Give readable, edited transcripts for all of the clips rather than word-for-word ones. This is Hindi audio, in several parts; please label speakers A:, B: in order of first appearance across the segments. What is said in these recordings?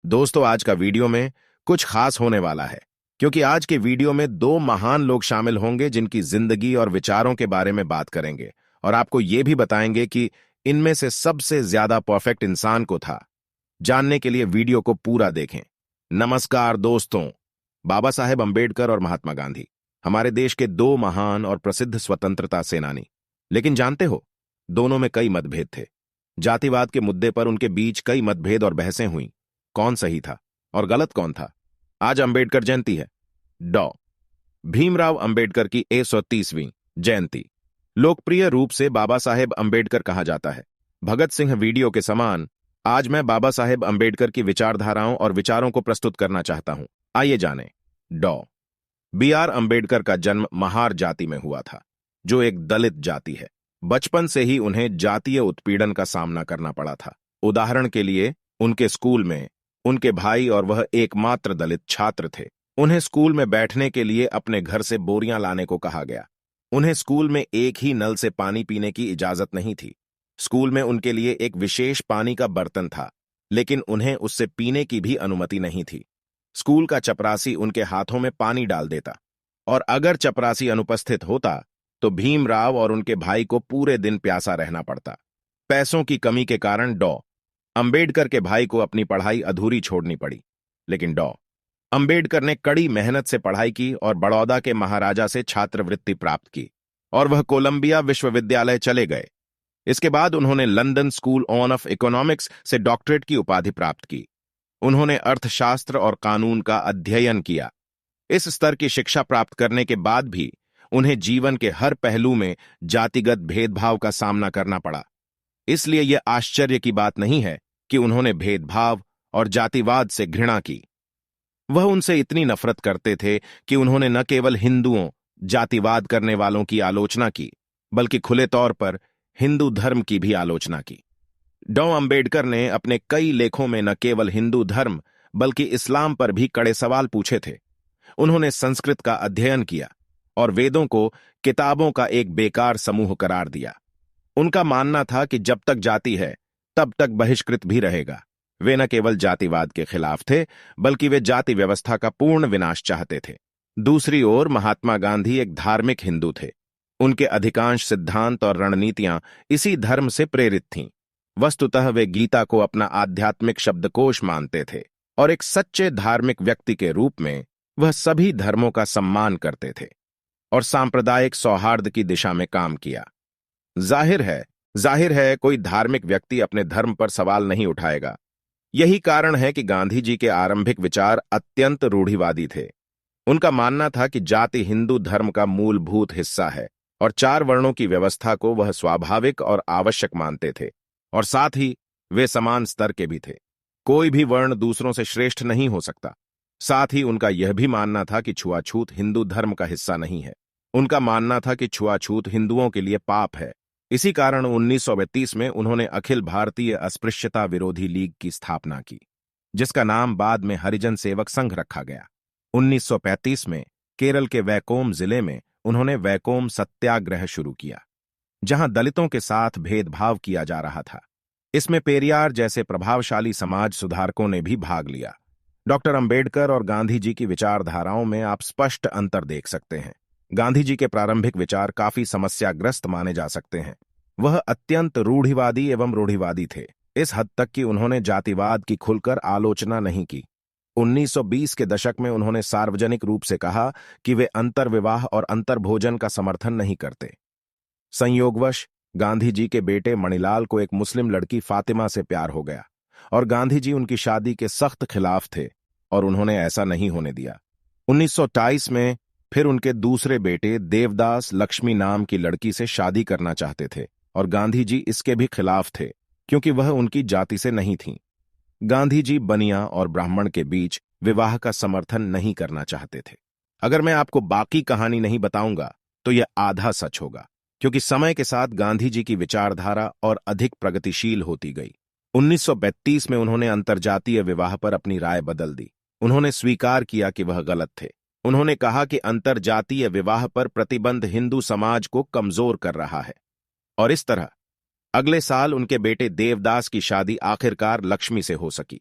A: दोस्तों, आज का वीडियो में कुछ खास होने वाला है, क्योंकि आज के वीडियो में दो महान लोग शामिल होंगे जिनकी जिंदगी और विचारों के बारे में बात करेंगे और आपको ये भी बताएंगे कि इनमें से सबसे ज्यादा परफेक्ट इंसान को था। जानने के लिए वीडियो को पूरा देखें। नमस्कार दोस्तों, बाबा साहेब अंबेडकर और महात्मा गांधी हमारे देश के दो महान और प्रसिद्ध स्वतंत्रता सेनानी। लेकिन जानते हो, दोनों में कई मतभेद थे। जातिवाद के मुद्दे पर उनके बीच कई मतभेद और बहसें हुई। कौन सही था और गलत कौन था। आज अंबेडकर जयंती है, डॉ भीमराव अंबेडकर की 130वीं जयंती। लोकप्रिय रूप से बाबा साहेब अंबेडकर कहा जाता है। भगत सिंह वीडियो के समान आज मैं बाबा साहेब अंबेडकर की विचारधाराओं और विचारों को प्रस्तुत करना चाहता हूं। आइए जानें। डॉ बी.आर. अंबेडकर का जन्म महार जाति में हुआ था, जो एक दलित जाति है। बचपन से ही उन्हें जातीय उत्पीड़न का सामना करना पड़ा था। उदाहरण के लिए, उनके स्कूल में उनके भाई और वह एकमात्र दलित छात्र थे। उन्हें स्कूल में बैठने के लिए अपने घर से बोरियां लाने को कहा गया। उन्हें स्कूल में एक ही नल से पानी पीने की इजाजत नहीं थी। स्कूल में उनके लिए एक विशेष पानी का बर्तन था, लेकिन उन्हें उससे पीने की भी अनुमति नहीं थी। स्कूल का चपरासी उनके हाथों में पानी डाल देता, और अगर चपरासी अनुपस्थित होता तो भीमराव और उनके भाई को पूरे दिन प्यासा रहना पड़ता। पैसों की कमी के कारण डॉ अंबेडकर के भाई को अपनी पढ़ाई अधूरी छोड़नी पड़ी, लेकिन डॉ अंबेडकर ने कड़ी मेहनत से पढ़ाई की और बड़ौदा के महाराजा से छात्रवृत्ति प्राप्त की, और वह कोलंबिया विश्वविद्यालय चले गए। इसके बाद उन्होंने लंदन स्कूल ऑफ इकोनॉमिक्स से डॉक्टरेट की उपाधि प्राप्त की। उन्होंने अर्थशास्त्र और कानून का अध्ययन किया। इस स्तर की शिक्षा प्राप्त करने के बाद भी उन्हें जीवन के हर पहलू में जातिगत भेदभाव का सामना करना पड़ा। इसलिए यह आश्चर्य की बात नहीं है कि उन्होंने भेदभाव और जातिवाद से घृणा की। वह उनसे इतनी नफरत करते थे कि उन्होंने न केवल हिंदुओं, जातिवाद करने वालों की आलोचना की, बल्कि खुले तौर पर हिंदू धर्म की भी आलोचना की। डॉ अंबेडकर ने अपने कई लेखों में न केवल हिंदू धर्म बल्कि इस्लाम पर भी कड़े सवाल पूछे थे। उन्होंने संस्कृत का अध्ययन किया और वेदों को किताबों का एक बेकार समूह करार दिया। उनका मानना था कि जब तक जाति है तब तक बहिष्कृत भी रहेगा। वे न केवल जातिवाद के खिलाफ थे, बल्कि वे जाति व्यवस्था का पूर्ण विनाश चाहते थे। दूसरी ओर महात्मा गांधी एक धार्मिक हिंदू थे। उनके अधिकांश सिद्धांत और रणनीतियां इसी धर्म से प्रेरित थीं। वस्तुतः वे गीता को अपना आध्यात्मिक शब्दकोश मानते थे, और एक सच्चे धार्मिक व्यक्ति के रूप में वह सभी धर्मों का सम्मान करते थे और सांप्रदायिक सौहार्द की दिशा में काम किया। जाहिर है कोई धार्मिक व्यक्ति अपने धर्म पर सवाल नहीं उठाएगा। यही कारण है कि गांधी जी के आरंभिक विचार अत्यंत रूढ़िवादी थे। उनका मानना था कि जाति हिंदू धर्म का मूलभूत हिस्सा है और 4 वर्णों की व्यवस्था को वह स्वाभाविक और आवश्यक मानते थे, और साथ ही वे समान स्तर के भी थे। कोई भी वर्ण दूसरों से श्रेष्ठ नहीं हो सकता। साथ ही उनका यह भी मानना था कि छुआछूत हिंदू धर्म का हिस्सा नहीं है। उनका मानना था कि छुआछूत हिंदुओं के लिए पाप है। इसी कारण 1932 में उन्होंने अखिल भारतीय अस्पृश्यता विरोधी लीग की स्थापना की, जिसका नाम बाद में हरिजन सेवक संघ रखा गया। 1935 में केरल के वैकोम जिले में उन्होंने वैकोम सत्याग्रह शुरू किया, जहां दलितों के साथ भेदभाव किया जा रहा था। इसमें पेरियार जैसे प्रभावशाली समाज सुधारकों ने भी भाग लिया। डॉक्टर अंबेडकर और गांधी जी की विचारधाराओं में आप स्पष्ट अंतर देख सकते हैं। गांधी जी के प्रारंभिक विचार काफी समस्याग्रस्त माने जा सकते हैं। वह अत्यंत रूढ़िवादी एवं रूढ़िवादी थे, इस हद तक कि उन्होंने जातिवाद की खुलकर आलोचना नहीं की। 1920 के दशक में उन्होंने सार्वजनिक रूप से कहा कि वे अंतर्विवाह और अंतर्भोजन का समर्थन नहीं करते। संयोगवश गांधी जी के बेटे मणिलाल को एक मुस्लिम लड़की फातिमा से प्यार हो गया, और गांधी जी उनकी शादी के सख्त खिलाफ थे और उन्होंने ऐसा नहीं होने दिया। 1928 में फिर उनके दूसरे बेटे देवदास लक्ष्मी नाम की लड़की से शादी करना चाहते थे, और गांधी जी इसके भी खिलाफ थे, क्योंकि वह उनकी जाति से नहीं थीं। गांधी जी बनिया और ब्राह्मण के बीच विवाह का समर्थन नहीं करना चाहते थे। अगर मैं आपको बाकी कहानी नहीं बताऊंगा तो यह आधा सच होगा, क्योंकि समय के साथ गांधी जी की विचारधारा और अधिक प्रगतिशील होती गई। 1932 में उन्होंने अंतर्जातीय विवाह पर अपनी राय बदल दी। उन्होंने स्वीकार किया कि वह गलत थे। उन्होंने कहा कि अंतर्जातीय विवाह पर प्रतिबंध हिंदू समाज को कमजोर कर रहा है, और इस तरह अगले साल उनके बेटे देवदास की शादी आखिरकार लक्ष्मी से हो सकी।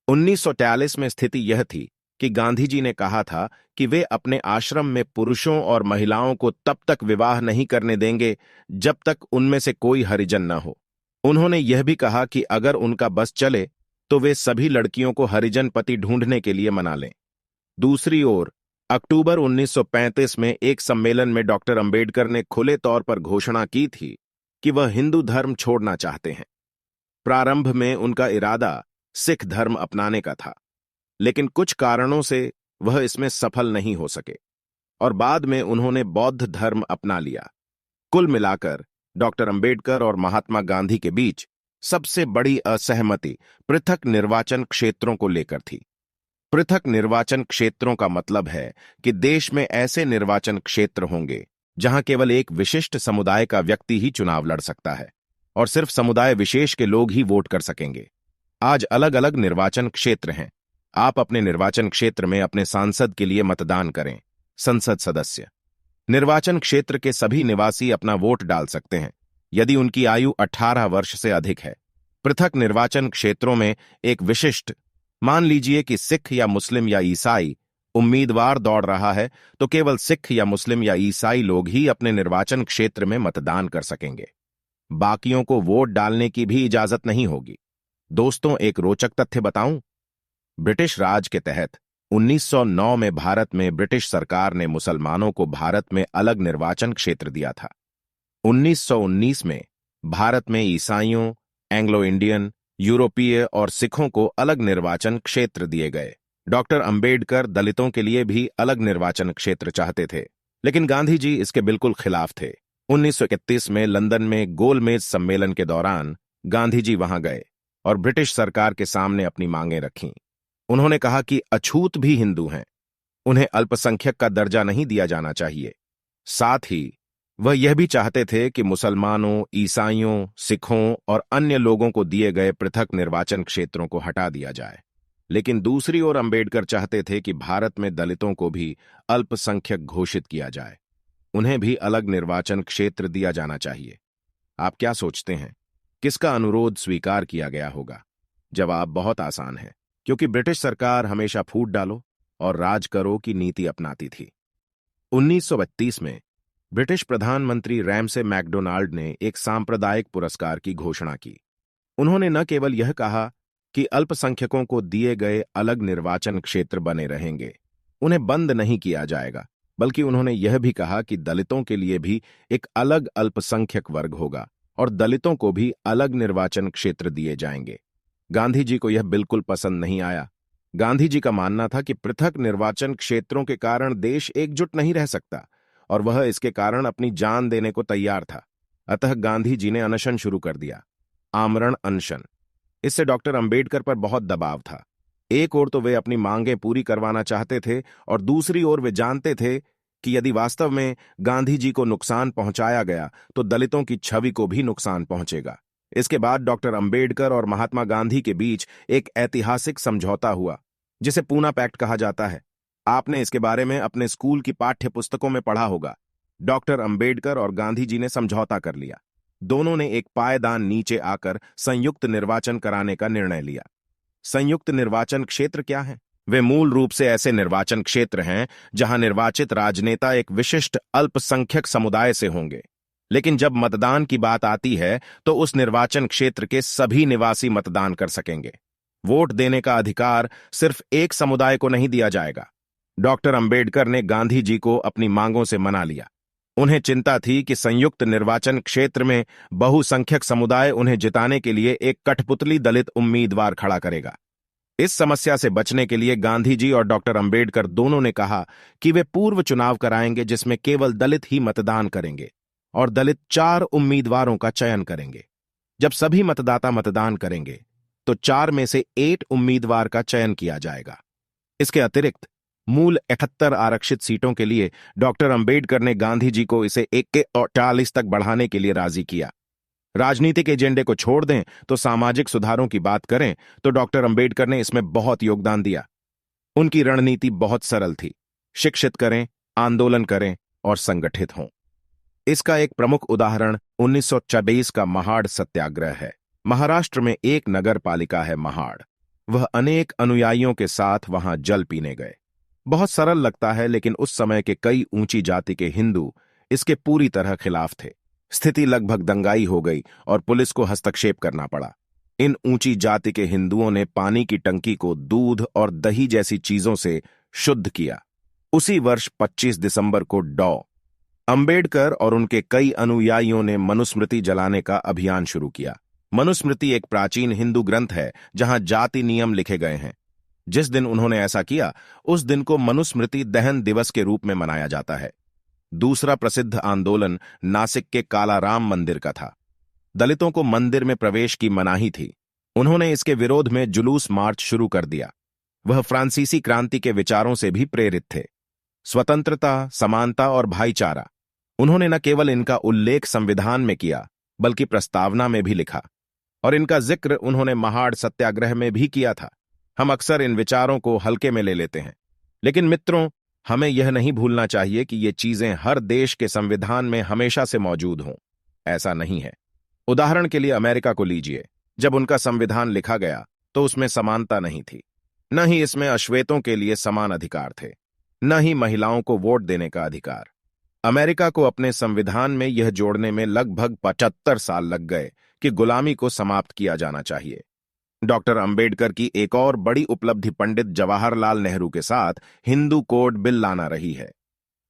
A: 1943 में स्थिति यह थी कि गांधी जी ने कहा था कि वे अपने आश्रम में पुरुषों और महिलाओं को तब तक विवाह नहीं करने देंगे जब तक उनमें से कोई हरिजन न हो। उन्होंने यह भी कहा कि अगर उनका बस चले तो वे सभी लड़कियों को हरिजन पति ढूंढने के लिए मना लें। दूसरी ओर अक्टूबर 1935 में एक सम्मेलन में डॉक्टर अंबेडकर ने खुले तौर पर घोषणा की थी कि वह हिंदू धर्म छोड़ना चाहते हैं। प्रारंभ में उनका इरादा सिख धर्म अपनाने का था, लेकिन कुछ कारणों से वह इसमें सफल नहीं हो सके और बाद में उन्होंने बौद्ध धर्म अपना लिया। कुल मिलाकर डॉक्टर अंबेडकर और महात्मा गांधी के बीच सबसे बड़ी असहमति पृथक निर्वाचन क्षेत्रों को लेकर थी। पृथक निर्वाचन क्षेत्रों का मतलब है कि देश में ऐसे निर्वाचन क्षेत्र होंगे जहां केवल एक विशिष्ट समुदाय का व्यक्ति ही चुनाव लड़ सकता है और सिर्फ समुदाय विशेष के लोग ही वोट कर सकेंगे। आज अलग अलग निर्वाचन क्षेत्र हैं। आप अपने निर्वाचन क्षेत्र में अपने सांसद के लिए मतदान करें। संसद सदस्य निर्वाचन क्षेत्र के सभी निवासी अपना वोट डाल सकते हैं यदि उनकी आयु 18 वर्ष से अधिक है। पृथक निर्वाचन क्षेत्रों में एक विशिष्ट, मान लीजिए कि सिख या मुस्लिम या ईसाई उम्मीदवार दौड़ रहा है, तो केवल सिख या मुस्लिम या ईसाई लोग ही अपने निर्वाचन क्षेत्र में मतदान कर सकेंगे। बाकियों को वोट डालने की भी इजाजत नहीं होगी। दोस्तों, एक रोचक तथ्य बताऊं? ब्रिटिश राज के तहत 1909 में भारत में ब्रिटिश सरकार ने मुसलमानों को भारत में अलग निर्वाचन क्षेत्र दिया था। 1919 में भारत में ईसाइयों, एंग्लो इंडियन, यूरोपीय और सिखों को अलग निर्वाचन क्षेत्र दिए गए। डॉक्टर अंबेडकर दलितों के लिए भी अलग निर्वाचन क्षेत्र चाहते थे, लेकिन गांधी जी इसके बिल्कुल खिलाफ थे। 1931 में लंदन में गोलमेज सम्मेलन के दौरान गांधी जी वहां गए और ब्रिटिश सरकार के सामने अपनी मांगें रखीं। उन्होंने कहा कि अछूत भी हिंदू हैं, उन्हें अल्पसंख्यक का दर्जा नहीं दिया जाना चाहिए। साथ ही वह यह भी चाहते थे कि मुसलमानों, ईसाइयों, सिखों और अन्य लोगों को दिए गए पृथक निर्वाचन क्षेत्रों को हटा दिया जाए। लेकिन दूसरी ओर अंबेडकर चाहते थे कि भारत में दलितों को भी अल्पसंख्यक घोषित किया जाए, उन्हें भी अलग निर्वाचन क्षेत्र दिया जाना चाहिए। आप क्या सोचते हैं, किसका अनुरोध स्वीकार किया गया होगा? जवाब बहुत आसान है, क्योंकि ब्रिटिश सरकार हमेशा फूट डालो और राज करो की नीति अपनाती थी। 1932 में ब्रिटिश प्रधानमंत्री रैमसे मैकडोनाल्ड ने एक सांप्रदायिक पुरस्कार की घोषणा की। उन्होंने न केवल यह कहा कि अल्पसंख्यकों को दिए गए अलग निर्वाचन क्षेत्र बने रहेंगे, उन्हें बंद नहीं किया जाएगा, बल्कि उन्होंने यह भी कहा कि दलितों के लिए भी एक अलग अल्पसंख्यक वर्ग होगा और दलितों को भी अलग निर्वाचन क्षेत्र दिए जाएंगे। गांधी जी को यह बिल्कुल पसंद नहीं आया। गांधी जी का मानना था कि पृथक निर्वाचन क्षेत्रों के कारण देश एकजुट नहीं रह सकता और वह इसके कारण अपनी जान देने को तैयार था। अतः गांधी जी ने अनशन शुरू कर दिया, आमरण अनशन। इससे डॉक्टर अंबेडकर पर बहुत दबाव था। एक ओर तो वे अपनी मांगें पूरी करवाना चाहते थे और दूसरी ओर वे जानते थे कि यदि वास्तव में गांधी जी को नुकसान पहुंचाया गया तो दलितों की छवि को भी नुकसान पहुंचेगा। इसके बाद डॉक्टर अंबेडकर और महात्मा गांधी के बीच एक ऐतिहासिक समझौता हुआ, जिसे पूना पैक्ट कहा जाता है। आपने इसके बारे में अपने स्कूल की पाठ्य पुस्तकों में पढ़ा होगा। डॉक्टर अंबेडकर और गांधी जी ने समझौता कर लिया। दोनों ने एक पायदान नीचे आकर संयुक्त निर्वाचन कराने का निर्णय लिया। संयुक्त निर्वाचन क्षेत्र क्या है? वे मूल रूप से ऐसे निर्वाचन क्षेत्र हैं जहां निर्वाचित राजनेता एक विशिष्ट अल्पसंख्यक समुदाय से होंगे, लेकिन जब मतदान की बात आती है तो उस निर्वाचन क्षेत्र के सभी निवासी मतदान कर सकेंगे। वोट देने का अधिकार सिर्फ एक समुदाय को नहीं दिया जाएगा। डॉक्टर अंबेडकर ने गांधी जी को अपनी मांगों से मना लिया। उन्हें चिंता थी कि संयुक्त निर्वाचन क्षेत्र में बहुसंख्यक समुदाय उन्हें जिताने के लिए एक कठपुतली दलित उम्मीदवार खड़ा करेगा। इस समस्या से बचने के लिए गांधी जी और डॉक्टर अंबेडकर दोनों ने कहा कि वे पूर्व चुनाव कराएंगे जिसमें केवल दलित ही मतदान करेंगे और दलित 4 उम्मीदवारों का चयन करेंगे। जब सभी मतदाता मतदान करेंगे तो 4 में से 8 उम्मीदवार का चयन किया जाएगा। इसके अतिरिक्त मूल 71 आरक्षित सीटों के लिए डॉक्टर अंबेडकर ने गांधी जी को इसे 41 तक बढ़ाने के लिए राजी किया। राजनीतिक एजेंडे को छोड़ दें तो सामाजिक सुधारों की बात करें तो डॉक्टर अंबेडकर ने इसमें बहुत योगदान दिया। उनकी रणनीति बहुत सरल थी, शिक्षित करें, आंदोलन करें और संगठित हों। इसका एक प्रमुख उदाहरण 1924 का महाड़ सत्याग्रह है। महाराष्ट्र में एक नगर पालिका है महाड़। वह अनेक अनुयायियों के साथ वहां जल पीने गए। बहुत सरल लगता है, लेकिन उस समय के कई ऊंची जाति के हिंदू इसके पूरी तरह खिलाफ थे। स्थिति लगभग दंगाई हो गई और पुलिस को हस्तक्षेप करना पड़ा। इन ऊंची जाति के हिंदुओं ने पानी की टंकी को दूध और दही जैसी चीजों से शुद्ध किया। उसी वर्ष 25 दिसंबर को अंबेडकर और उनके कई अनुयायियों ने मनुस्मृति जलाने का अभियान शुरू किया। मनुस्मृति एक प्राचीन हिंदू ग्रंथ है जहां जाति नियम लिखे गए हैं। जिस दिन उन्होंने ऐसा किया, उस दिन को मनुस्मृति दहन दिवस के रूप में मनाया जाता है। दूसरा प्रसिद्ध आंदोलन नासिक के कालाराम मंदिर का था। दलितों को मंदिर में प्रवेश की मनाही थी। उन्होंने इसके विरोध में जुलूस मार्च शुरू कर दिया। वह फ्रांसीसी क्रांति के विचारों से भी प्रेरित थे। स्वतंत्रता, समानता और भाईचारा। उन्होंने न केवल इनका उल्लेख संविधान में किया, बल्कि प्रस्तावना में भी लिखा, और इनका जिक्र उन्होंने महाड़ सत्याग्रह में भी किया था। हम अक्सर इन विचारों को हल्के में ले लेते हैं, लेकिन मित्रों, हमें यह नहीं भूलना चाहिए कि ये चीजें हर देश के संविधान में हमेशा से मौजूद हों। ऐसा नहीं है। उदाहरण के लिए अमेरिका को लीजिए। जब उनका संविधान लिखा गया तो उसमें समानता नहीं थी, न ही इसमें अश्वेतों के लिए समान अधिकार थे, न ही महिलाओं को वोट देने का अधिकार। अमेरिका को अपने संविधान में यह जोड़ने में लगभग 75 साल लग गए कि गुलामी को समाप्त किया जाना चाहिए। डॉक्टर अंबेडकर की एक और बड़ी उपलब्धि पंडित जवाहरलाल नेहरू के साथ हिंदू कोड बिल लाना रही है।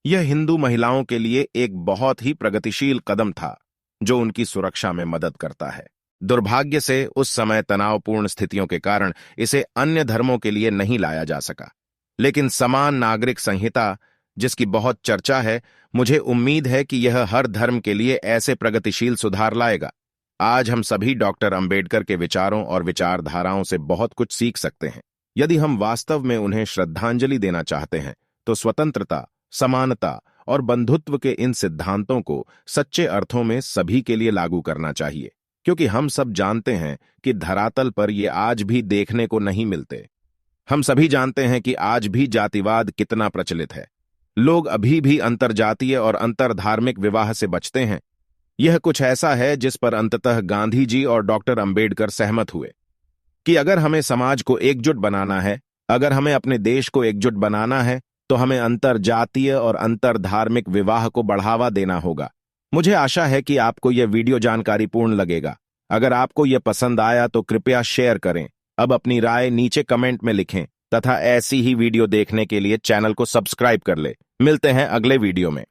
A: यह हिंदू महिलाओं के लिए एक बहुत ही प्रगतिशील कदम था, जो उनकी सुरक्षा में मदद करता है। दुर्भाग्य से उस समय तनावपूर्ण स्थितियों के कारण इसे अन्य धर्मों के लिए नहीं लाया जा सका। लेकिन समान नागरिक संहिता, जिसकी बहुत चर्चा है, मुझे उम्मीद है कि यह हर धर्म के लिए ऐसे प्रगतिशील सुधार लाएगा। आज हम सभी डॉक्टर अंबेडकर के विचारों और विचारधाराओं से बहुत कुछ सीख सकते हैं। यदि हम वास्तव में उन्हें श्रद्धांजलि देना चाहते हैं, तो स्वतंत्रता, समानता और बंधुत्व के इन सिद्धांतों को सच्चे अर्थों में सभी के लिए लागू करना चाहिए, क्योंकि हम सब जानते हैं कि धरातल पर ये आज भी देखने को नहीं मिलते। हम सभी जानते हैं कि आज भी जातिवाद कितना प्रचलित है। लोग अभी भी अंतरजातीय और अंतरधार्मिक विवाह से बचते हैं। यह कुछ ऐसा है जिस पर अंततः गांधी जी और डॉक्टर अंबेडकर सहमत हुए कि अगर हमें समाज को एकजुट बनाना है, अगर हमें अपने देश को एकजुट बनाना है, तो हमें अंतरजातीय और अंतरधार्मिक विवाह को बढ़ावा देना होगा। मुझे आशा है कि आपको यह वीडियो जानकारीपूर्ण लगेगा। अगर आपको यह पसंद आया तो कृपया शेयर करें। अब अपनी राय नीचे कमेंट में लिखें तथा ऐसी ही वीडियो देखने के लिए चैनल को सब्सक्राइब कर ले। मिलते हैं अगले वीडियो में।